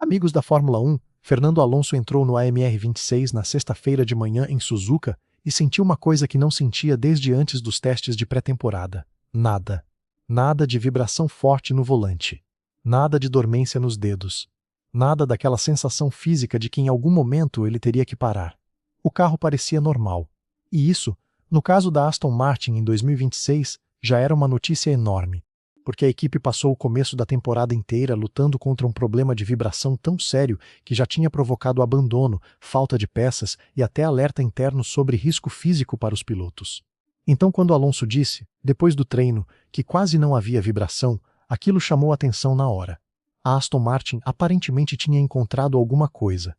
Amigos da Fórmula 1, Fernando Alonso entrou no AMR 26 na sexta-feira de manhã em Suzuka e sentiu uma coisa que não sentia desde antes dos testes de pré-temporada. Nada. Nada de vibração forte no volante. Nada de dormência nos dedos. Nada daquela sensação física de que em algum momento ele teria que parar. O carro parecia normal. E isso, no caso da Aston Martin em 2026, já era uma notícia enorme, porque a equipe passou o começo da temporada inteira lutando contra um problema de vibração tão sério que já tinha provocado abandono, falta de peças e até alerta interno sobre risco físico para os pilotos. Então, quando Alonso disse, depois do treino, que quase não havia vibração, aquilo chamou atenção na hora. A Aston Martin aparentemente tinha encontrado alguma coisa.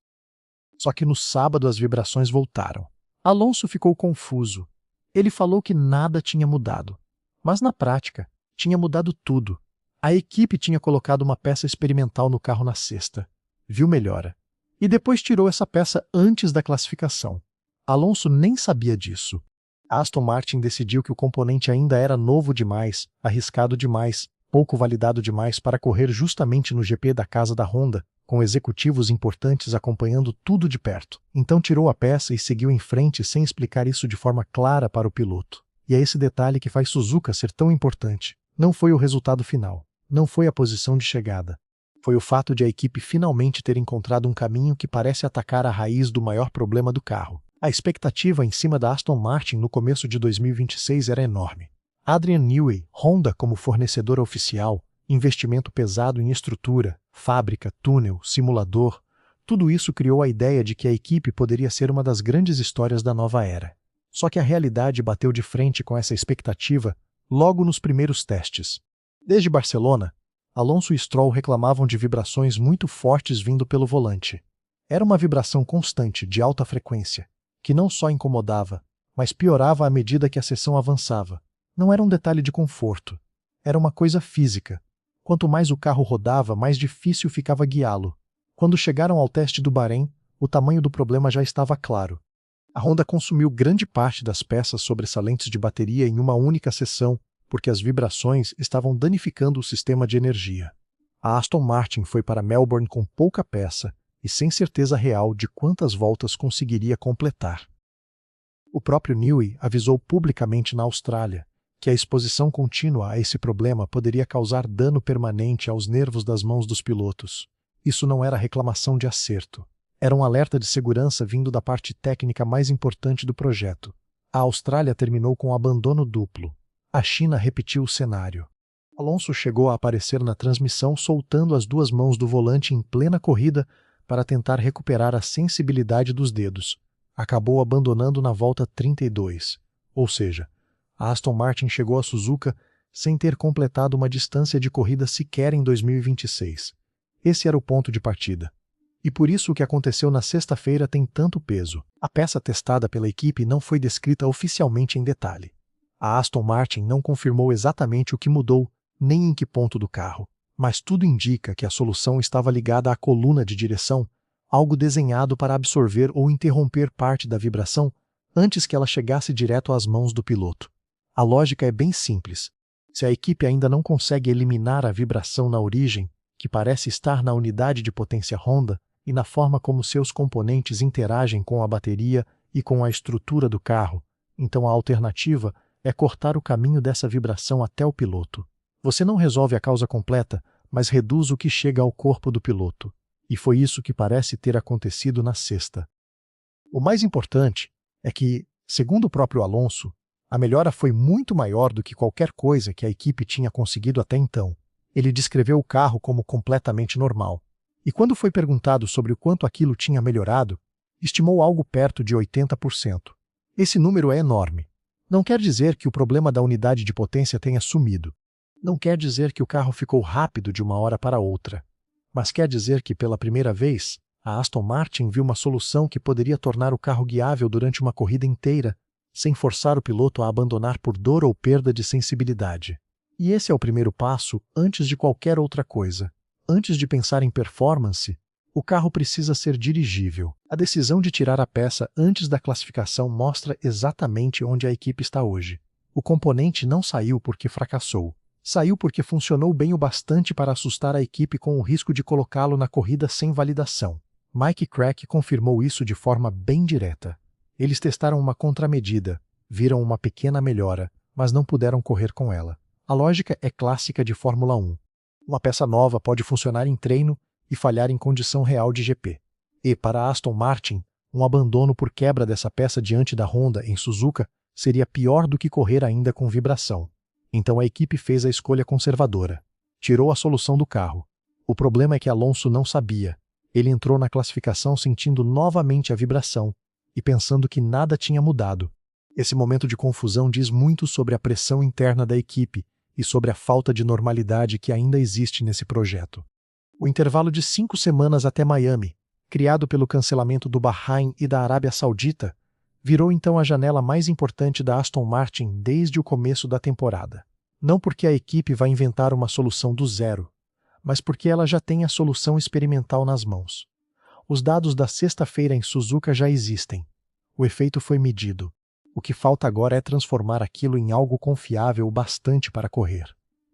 Só que no sábado as vibrações voltaram. Alonso ficou confuso. Ele falou que nada tinha mudado. Mas na prática, tinha mudado tudo. A equipe tinha colocado uma peça experimental no carro na sexta. Viu melhora. E depois tirou essa peça antes da classificação. Alonso nem sabia disso. A Aston Martin decidiu que o componente ainda era novo demais, arriscado demais, pouco validado demais para correr justamente no GP da casa da Honda, com executivos importantes acompanhando tudo de perto. Então tirou a peça e seguiu em frente sem explicar isso de forma clara para o piloto. E é esse detalhe que faz Suzuka ser tão importante. Não foi o resultado final, não foi a posição de chegada. Foi o fato de a equipe finalmente ter encontrado um caminho que parece atacar a raiz do maior problema do carro. A expectativa em cima da Aston Martin no começo de 2026 era enorme. Adrian Newey, Honda como fornecedora oficial, investimento pesado em estrutura, fábrica, túnel, simulador, tudo isso criou a ideia de que a equipe poderia ser uma das grandes histórias da nova era. Só que a realidade bateu de frente com essa expectativa logo nos primeiros testes. Desde Barcelona, Alonso e Stroll reclamavam de vibrações muito fortes vindo pelo volante. Era uma vibração constante, de alta frequência, que não só incomodava, mas piorava à medida que a sessão avançava. Não era um detalhe de conforto, era uma coisa física. Quanto mais o carro rodava, mais difícil ficava guiá-lo. Quando chegaram ao teste do Bahrein, o tamanho do problema já estava claro. A Honda consumiu grande parte das peças sobressalentes de bateria em uma única sessão, porque as vibrações estavam danificando o sistema de energia. A Aston Martin foi para Melbourne com pouca peça e sem certeza real de quantas voltas conseguiria completar. O próprio Newey avisou publicamente na Austrália que a exposição contínua a esse problema poderia causar dano permanente aos nervos das mãos dos pilotos. Isso não era reclamação de acerto. Era um alerta de segurança vindo da parte técnica mais importante do projeto. A Austrália terminou com abandono duplo. A China repetiu o cenário. Alonso chegou a aparecer na transmissão soltando as duas mãos do volante em plena corrida para tentar recuperar a sensibilidade dos dedos. Acabou abandonando na volta 32. Ou seja, a Aston Martin chegou a Suzuka sem ter completado uma distância de corrida sequer em 2026. Esse era o ponto de partida. E por isso o que aconteceu na sexta-feira tem tanto peso. A peça testada pela equipe não foi descrita oficialmente em detalhe. A Aston Martin não confirmou exatamente o que mudou, nem em que ponto do carro, mas tudo indica que a solução estava ligada à coluna de direção, algo desenhado para absorver ou interromper parte da vibração antes que ela chegasse direto às mãos do piloto. A lógica é bem simples. Se a equipe ainda não consegue eliminar a vibração na origem, que parece estar na unidade de potência Honda, e na forma como seus componentes interagem com a bateria e com a estrutura do carro, então a alternativa é cortar o caminho dessa vibração até o piloto. Você não resolve a causa completa, mas reduz o que chega ao corpo do piloto. E foi isso que parece ter acontecido na sexta. O mais importante é que, segundo o próprio Alonso, a melhora foi muito maior do que qualquer coisa que a equipe tinha conseguido até então. Ele descreveu o carro como completamente normal. E quando foi perguntado sobre o quanto aquilo tinha melhorado, estimou algo perto de 80%. Esse número é enorme. Não quer dizer que o problema da unidade de potência tenha sumido. Não quer dizer que o carro ficou rápido de uma hora para outra. Mas quer dizer que, pela primeira vez, a Aston Martin viu uma solução que poderia tornar o carro guiável durante uma corrida inteira, sem forçar o piloto a abandonar por dor ou perda de sensibilidade. E esse é o primeiro passo antes de qualquer outra coisa. Antes de pensar em performance, o carro precisa ser dirigível. A decisão de tirar a peça antes da classificação mostra exatamente onde a equipe está hoje. O componente não saiu porque fracassou. Saiu porque funcionou bem o bastante para assustar a equipe com o risco de colocá-lo na corrida sem validação. Mike Crack confirmou isso de forma bem direta. Eles testaram uma contramedida, viram uma pequena melhora, mas não puderam correr com ela. A lógica é clássica de Fórmula 1. Uma peça nova pode funcionar em treino e falhar em condição real de GP. E, para Aston Martin, um abandono por quebra dessa peça diante da Honda em Suzuka seria pior do que correr ainda com vibração. Então a equipe fez a escolha conservadora. Tirou a solução do carro. O problema é que Alonso não sabia. Ele entrou na classificação sentindo novamente a vibração e pensando que nada tinha mudado. Esse momento de confusão diz muito sobre a pressão interna da equipe e sobre a falta de normalidade que ainda existe nesse projeto. O intervalo de 5 semanas até Miami, criado pelo cancelamento do Bahrein e da Arábia Saudita, virou então a janela mais importante da Aston Martin desde o começo da temporada. Não porque a equipe vai inventar uma solução do zero, mas porque ela já tem a solução experimental nas mãos. Os dados da sexta-feira em Suzuka já existem. O efeito foi medido. O que falta agora é transformar aquilo em algo confiável o bastante para correr.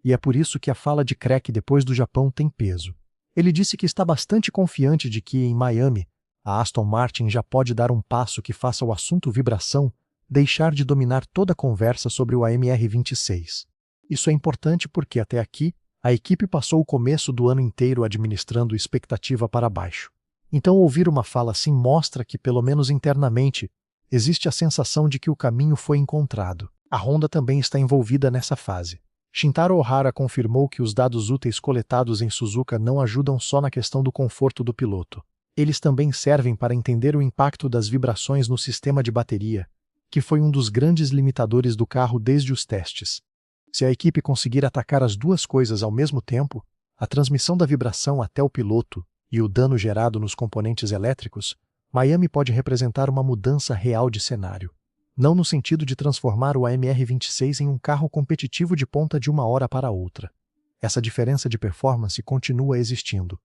E é por isso que a fala de Crack depois do Japão tem peso. Ele disse que está bastante confiante de que, em Miami, a Aston Martin já pode dar um passo que faça o assunto vibração deixar de dominar toda a conversa sobre o AMR26. Isso é importante porque, até aqui, a equipe passou o começo do ano inteiro administrando expectativa para baixo. Então ouvir uma fala assim mostra que, pelo menos internamente, existe a sensação de que o caminho foi encontrado. A Honda também está envolvida nessa fase. Shintaro Ohara confirmou que os dados úteis coletados em Suzuka não ajudam só na questão do conforto do piloto. Eles também servem para entender o impacto das vibrações no sistema de bateria, que foi um dos grandes limitadores do carro desde os testes. Se a equipe conseguir atacar as duas coisas ao mesmo tempo, a transmissão da vibração até o piloto e o dano gerado nos componentes elétricos, Miami pode representar uma mudança real de cenário. Não no sentido de transformar o AMR26 em um carro competitivo de ponta de uma hora para outra. Essa diferença de performance continua existindo.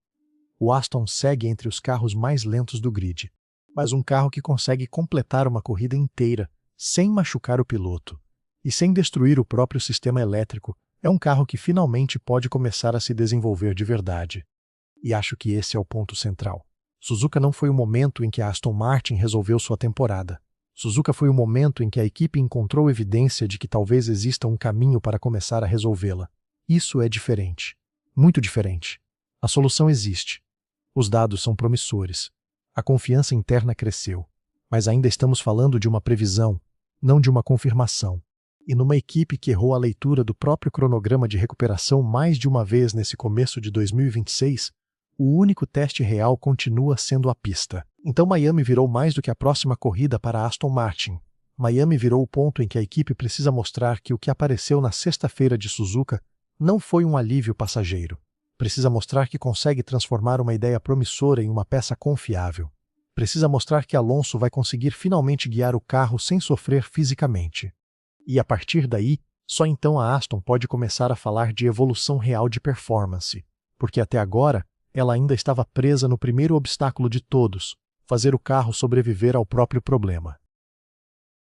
O Aston segue entre os carros mais lentos do grid, mas um carro que consegue completar uma corrida inteira sem machucar o piloto e sem destruir o próprio sistema elétrico é um carro que finalmente pode começar a se desenvolver de verdade. E acho que esse é o ponto central. Suzuka não foi o momento em que a Aston Martin resolveu sua temporada. Suzuka foi o momento em que a equipe encontrou evidência de que talvez exista um caminho para começar a resolvê-la. Isso é diferente. Muito diferente. A solução existe. Os dados são promissores. A confiança interna cresceu. Mas ainda estamos falando de uma previsão, não de uma confirmação. E numa equipe que errou a leitura do próprio cronograma de recuperação mais de uma vez nesse começo de 2026, o único teste real continua sendo a pista. Então Miami virou mais do que a próxima corrida para a Aston Martin. Miami virou o ponto em que a equipe precisa mostrar que o que apareceu na sexta-feira de Suzuka não foi um alívio passageiro. Precisa mostrar que consegue transformar uma ideia promissora em uma peça confiável. Precisa mostrar que Alonso vai conseguir finalmente guiar o carro sem sofrer fisicamente. E a partir daí, só então a Aston pode começar a falar de evolução real de performance. Porque até agora, ela ainda estava presa no primeiro obstáculo de todos, fazer o carro sobreviver ao próprio problema.